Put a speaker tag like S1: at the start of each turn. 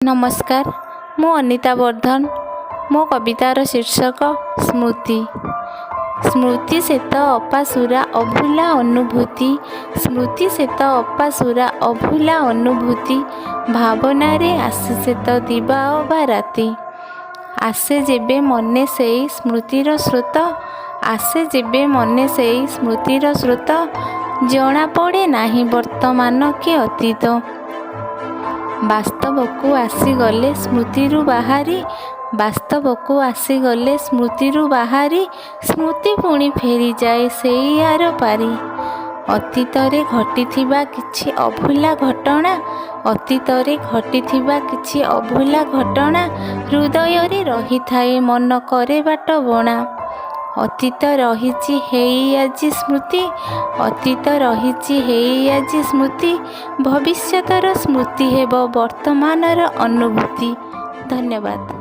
S1: नमस्कार, मु अनिता वर्धन। मो कवितार शीर्षक स्मृति। स्मृति से तो अपासुरा अभूला अनुभूति, स्मृति से तो अपासुरा अभूला अनुभूति, भावना रे आसे से तो दिवा बा राति। आसे जेबे मने सेई स्मृतिर स्रोत, आसे जेबे मने सेई स्मृतिर स्रोत, जना पड़े नाही वर्तमान कि अतीत। बास्तव को आसीगले स्मृतिरु बाहारी, बास्तव को आसीगले स्मृतिरु बाहारी, स्मृति पुणी फेरी जाए सेई आर पारी। अतीतरे घटिथिबा किछि अभूला घटना, अतीतरे घटिथिबा किछि अभूला घटना, हृदय रे रही थाए मन करे बाट बणा। अतीत रहिछि हेई आजि स्मृति, अतीत रहिछि हेई आजि स्मृति, भविष्यतर स्मृति हेब वर्तमानर अनुभूति। धन्यवाद।